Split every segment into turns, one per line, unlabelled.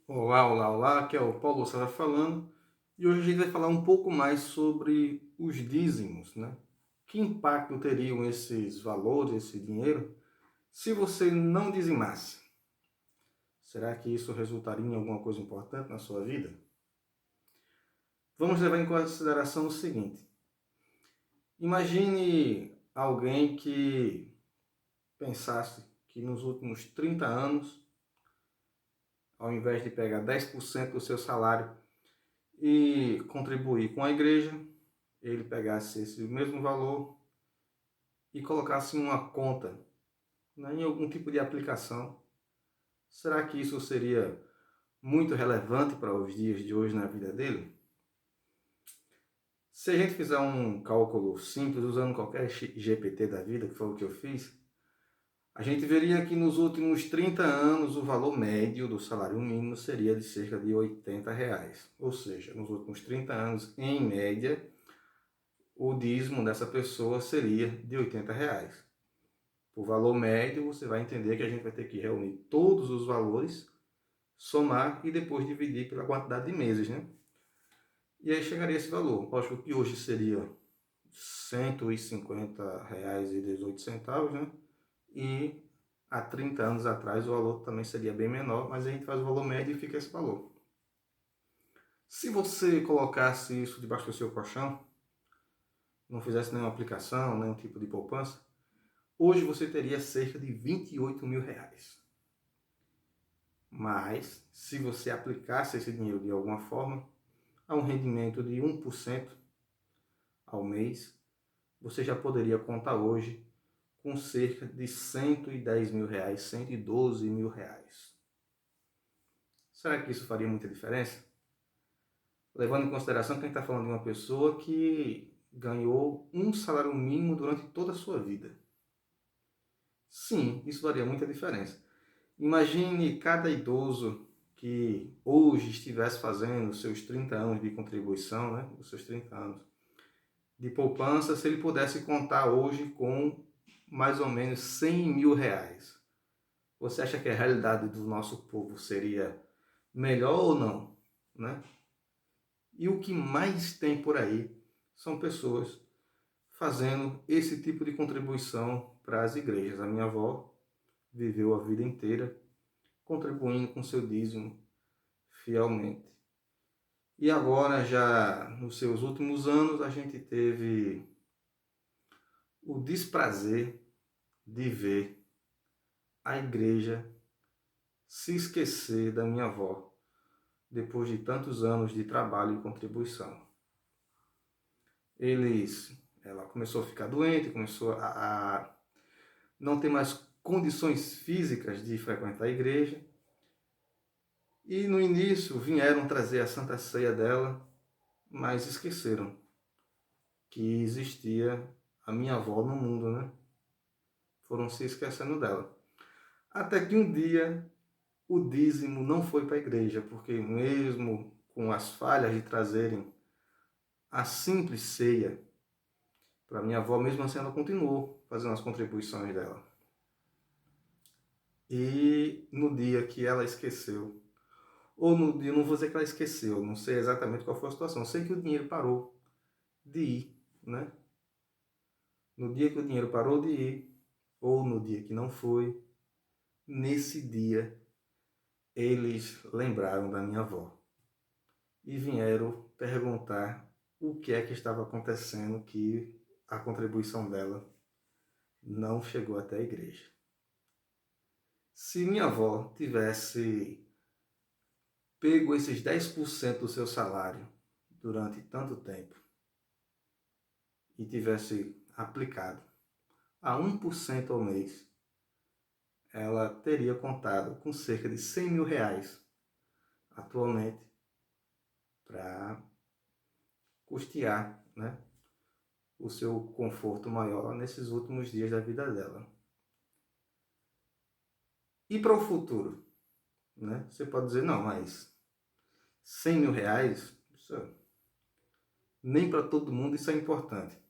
Olá, olá, olá, aqui é o Paulo César falando e hoje a gente vai falar um pouco mais sobre os dízimos, né? Que impacto teriam esses valores, esse dinheiro, se você não dizimasse? Será que isso resultaria em alguma coisa importante na sua vida? Vamos levar em consideração o seguinte: imagine alguém que pensasse que nos últimos 30 anos, ao invés de pegar 10% do seu salário e contribuir com a igreja, ele pegasse esse mesmo valor e colocasse em uma conta, né, em algum tipo de aplicação, será que isso seria muito relevante para os dias de hoje na vida dele? Se a gente fizer um cálculo simples, usando qualquer GPT da vida, que foi o que eu fiz, a gente veria que nos últimos 30 anos o valor médio do salário mínimo seria de cerca de R$ 80. Ou seja, nos últimos 30 anos, em média, o dízimo dessa pessoa seria de R$ 80. Por valor médio, você vai entender que a gente vai ter que reunir todos os valores, somar e depois dividir pela quantidade de meses, né? E aí chegaria esse valor. Lógico que hoje seria R$ 150,18, né? E há 30 anos atrás o valor também seria bem menor, mas a gente faz o valor médio e fica esse valor. Se você colocasse isso debaixo do seu colchão, não fizesse nenhuma aplicação, nenhum tipo de poupança, hoje você teria cerca de R$ 28.000. Mas, se você aplicasse esse dinheiro de alguma forma, a um rendimento de 1% ao mês, você já poderia contar hoje com cerca de R$ 110.000, R$ 112.000. Será que isso faria muita diferença? Levando em consideração que a gente está falando de uma pessoa que ganhou um salário mínimo durante toda a sua vida. Sim, isso faria muita diferença. Imagine cada idoso que hoje estivesse fazendo os seus 30 anos de contribuição, né? Os seus 30 anos de poupança, se ele pudesse contar hoje com mais ou menos R$ 100.000. Você acha que a realidade do nosso povo seria melhor ou não, né? E o que mais tem por aí são pessoas fazendo esse tipo de contribuição para as igrejas. A minha avó viveu a vida inteira contribuindo com seu dízimo fielmente. E agora, já nos seus últimos anos, a gente teve o desprazer de ver a igreja se esquecer da minha avó depois de tantos anos de trabalho e contribuição. Ela começou a ficar doente, começou a não ter mais condições físicas de frequentar a igreja. E no início vieram trazer a Santa Ceia dela, mas esqueceram que existia a minha avó no mundo, né? Foram se esquecendo dela. Até que um dia o dízimo não foi para a igreja, porque mesmo com as falhas de trazerem a simples ceia para minha avó, mesmo assim ela continuou fazendo as contribuições dela. E no dia que ela esqueceu, ou no dia, não vou dizer que ela esqueceu, não sei exatamente qual foi a situação, sei que o dinheiro parou de ir, né? No dia que o dinheiro parou de ir, ou no dia que não foi, nesse dia eles lembraram da minha avó e vieram perguntar o que é que estava acontecendo, que a contribuição dela não chegou até a igreja. Se minha avó tivesse pego esses 10% do seu salário durante tanto tempo e tivesse aplicado a 1% ao mês, ela teria contado com cerca de R$ 100.000 atualmente para custear, né, o seu conforto maior nesses últimos dias da vida dela. E para o futuro? Né? Você pode dizer, não, mas R$ 100.000, nem para todo mundo isso é importante.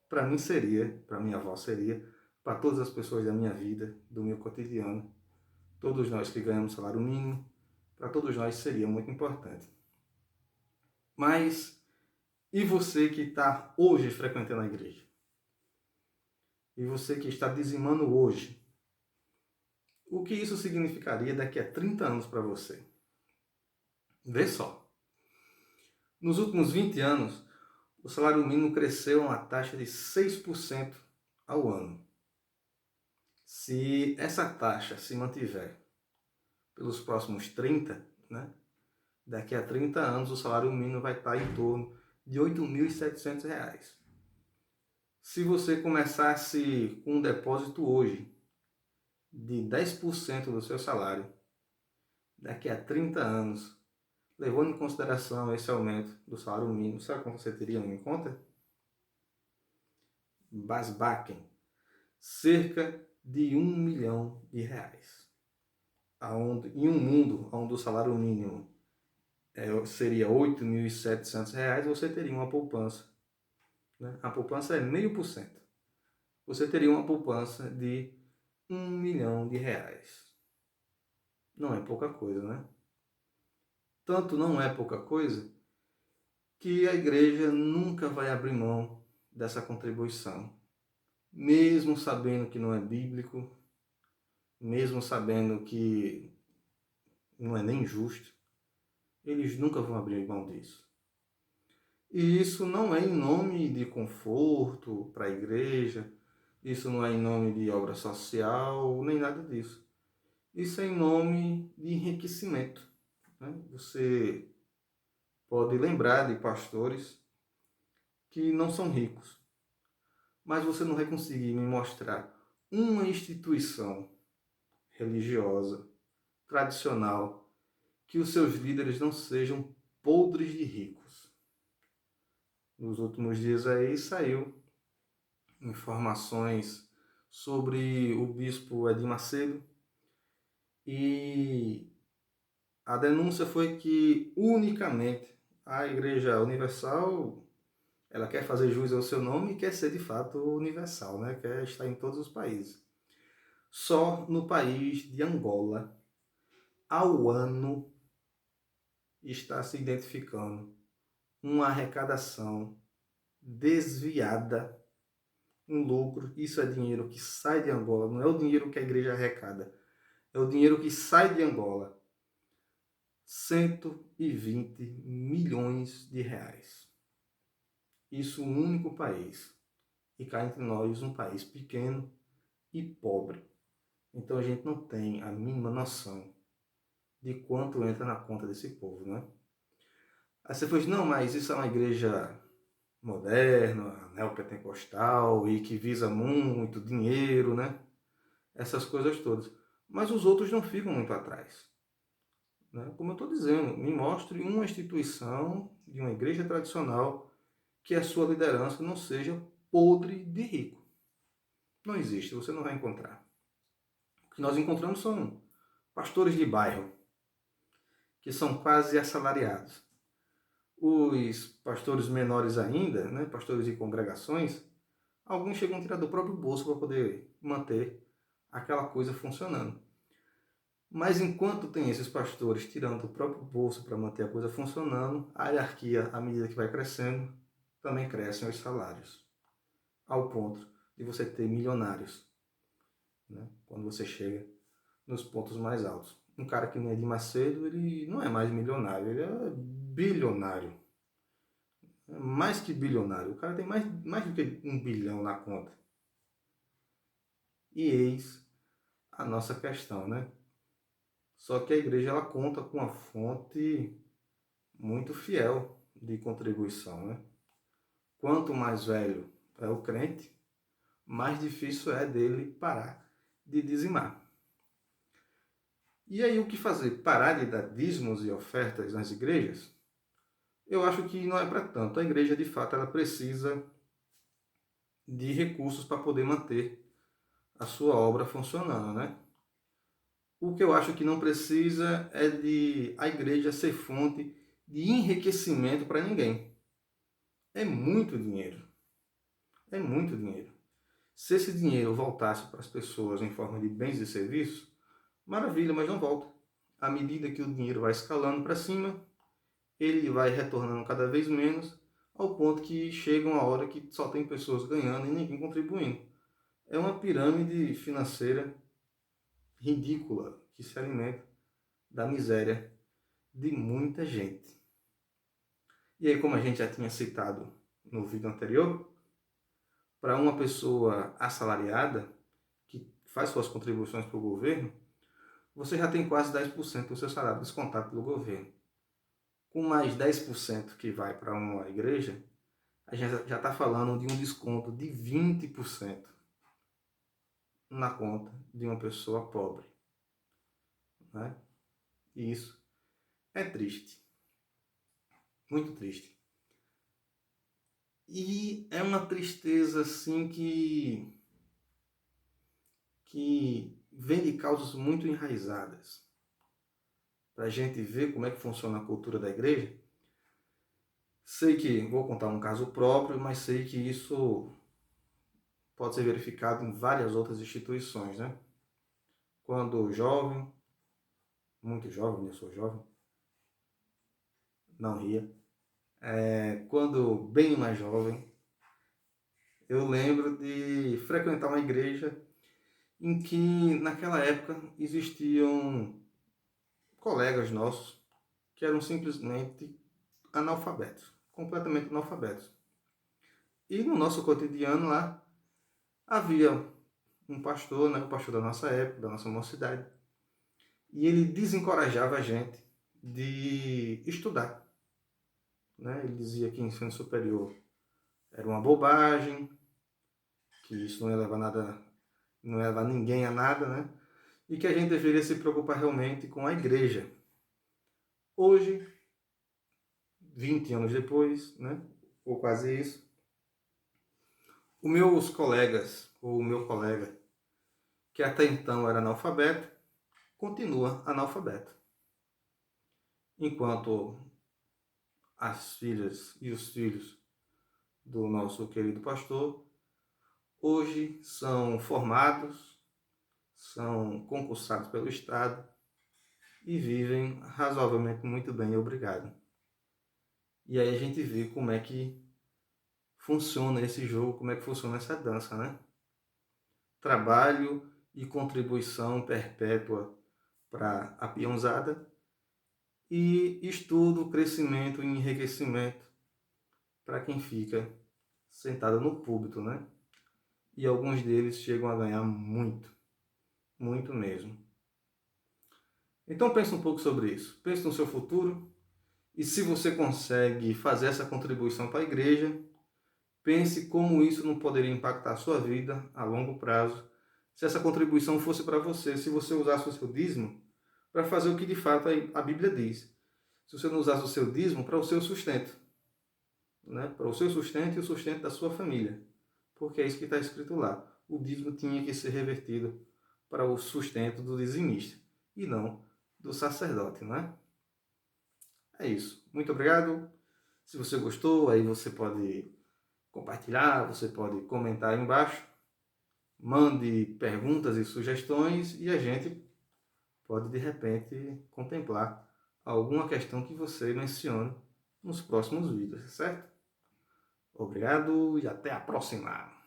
Para mim seria, para minha avó seria, para todas as pessoas da minha vida, do meu cotidiano, todos nós que ganhamos salário mínimo, para todos nós seria muito importante. Mas e você que está hoje frequentando a igreja? E você que está dizimando hoje? O que isso significaria daqui a 30 anos para você? Vê só. Nos últimos 20 anos, o salário mínimo cresceu a uma taxa de 6% ao ano. Se essa taxa se mantiver pelos próximos 30, né, daqui a 30 anos o salário mínimo vai estar em torno de R$ 8.700. Se você começasse com um depósito hoje de 10% do seu salário, daqui a 30 anos, levando em consideração esse aumento do salário mínimo, sabe quanto você teria em conta? Basbacken, cerca de R$ 1 milhão. Em um mundo onde o salário mínimo seria R$ 8.700, você teria uma poupança. Né? A poupança é 0,5%. Você teria uma poupança de R$ 1 milhão. Não é pouca coisa, né? Tanto não é pouca coisa que a igreja nunca vai abrir mão dessa contribuição. Mesmo sabendo que não é bíblico, mesmo sabendo que não é nem justo, eles nunca vão abrir mão disso. E isso não é em nome de conforto para a igreja, isso não é em nome de obra social, nem nada disso. Isso é em nome de enriquecimento. Né? Você pode lembrar de pastores que não são ricos, mas você não vai conseguir me mostrar uma instituição religiosa, tradicional, que os seus líderes não sejam podres de ricos. Nos últimos dias aí saiu informações sobre o bispo Edir Macedo e a denúncia foi que unicamente a Igreja Universal, ela quer fazer jus ao seu nome e quer ser de fato universal, né? Quer estar em todos os países. Só no país de Angola, ao ano, está se identificando uma arrecadação desviada, um lucro. Isso é dinheiro que sai de Angola, não é o dinheiro que a igreja arrecada, é o dinheiro que sai de Angola. 120 milhões de reais. Isso um único país. E cá entre nós, um país pequeno e pobre. Então a gente não tem a mínima noção de quanto entra na conta desse povo, né? Aí você fala, não, mas isso é uma igreja moderna, neopentecostal e que visa muito dinheiro, né? Essas coisas todas. Mas os outros não ficam muito atrás. Né? Como eu estou dizendo, me mostre uma instituição de uma igreja tradicional que a sua liderança não seja podre de rico. Não existe, você não vai encontrar. O que nós encontramos são pastores de bairro, que são quase assalariados. Os pastores menores ainda, né, pastores de congregações, alguns chegam a tirar do próprio bolso para poder manter aquela coisa funcionando. Mas enquanto tem esses pastores tirando do próprio bolso para manter a coisa funcionando, a hierarquia, à medida que vai crescendo, também crescem os salários. Ao ponto de você ter milionários, né? Quando você chega nos pontos mais altos. Um cara que nem é Edir Macedo, ele não é mais milionário, ele é bilionário. É mais que bilionário. O cara tem mais do que 1 bilhão na conta. E eis a nossa questão, né? Só que a igreja ela conta com uma fonte muito fiel de contribuição, né? Quanto mais velho é o crente, mais difícil é dele parar de dizimar. E aí o que fazer? Parar de dar dízimos e ofertas nas igrejas? Eu acho que não é para tanto. A igreja, de fato, ela precisa de recursos para poder manter a sua obra funcionando, né? O que eu acho que não precisa é de a igreja ser fonte de enriquecimento para ninguém. É muito dinheiro. É muito dinheiro. Se esse dinheiro voltasse para as pessoas em forma de bens e serviços, maravilha, mas não volta. à medida que o dinheiro vai escalando para cima, ele vai retornando cada vez menos, ao ponto que chega uma hora que só tem pessoas ganhando e ninguém contribuindo. É uma pirâmide financeira ridícula que se alimenta da miséria de muita gente. E aí, como a gente já tinha citado no vídeo anterior, para uma pessoa assalariada que faz suas contribuições para o governo, você já tem quase 10% do seu salário descontado pelo governo. Com mais 10% que vai para uma igreja, a gente já está falando de um desconto de 20% na conta de uma pessoa pobre. Né? E isso é triste. Muito triste. E é uma tristeza assim que vem de causas muito enraizadas. Para a gente ver como é que funciona a cultura da igreja, sei que, vou contar um caso próprio, mas sei que isso pode ser verificado em várias outras instituições, né? Quando jovem, muito jovem, eu sou jovem, não ria. Quando bem mais jovem, eu lembro de frequentar uma igreja em que, naquela época, existiam colegas nossos que eram simplesmente analfabetos, completamente analfabetos. E no nosso cotidiano lá, havia um pastor, né, o pastor da nossa época, da nossa mocidade, e ele desencorajava a gente de estudar. Né? Ele dizia que ensino superior era uma bobagem, que isso não ia levar nada, não ia levar ninguém a nada, né? E que a gente deveria se preocupar realmente com a igreja. Hoje, 20 anos depois, né? Ou quase isso, os meus colegas, ou o meu colega, que até então era analfabeto, continua analfabeto. Enquanto as filhas e os filhos do nosso querido pastor hoje são formados, são concursados pelo Estado e vivem razoavelmente muito bem, obrigado. E aí a gente vê como é que funciona esse jogo, como é que funciona essa dança, né? Trabalho e contribuição perpétua para a peãozada e estudo, crescimento e enriquecimento para quem fica sentado no púlpito, né? E alguns deles chegam a ganhar muito, muito mesmo. Então pense um pouco sobre isso. Pense no seu futuro e se você consegue fazer essa contribuição para a igreja, pense como isso não poderia impactar a sua vida a longo prazo se essa contribuição fosse para você, se você usasse o seu dízimo para fazer o que de fato a Bíblia diz. Se você não usasse o seu dízimo para o seu sustento, né? Para o seu sustento e o sustento da sua família, porque é isso que está escrito lá. O dízimo tinha que ser revertido para o sustento do dizimista e não do sacerdote, não é? É isso. Muito obrigado. Se você gostou, aí você pode compartilhar, você pode comentar aí embaixo. Mande perguntas e sugestões e a gente pode, de repente, contemplar alguma questão que você mencione nos próximos vídeos, certo? Obrigado e até a próxima!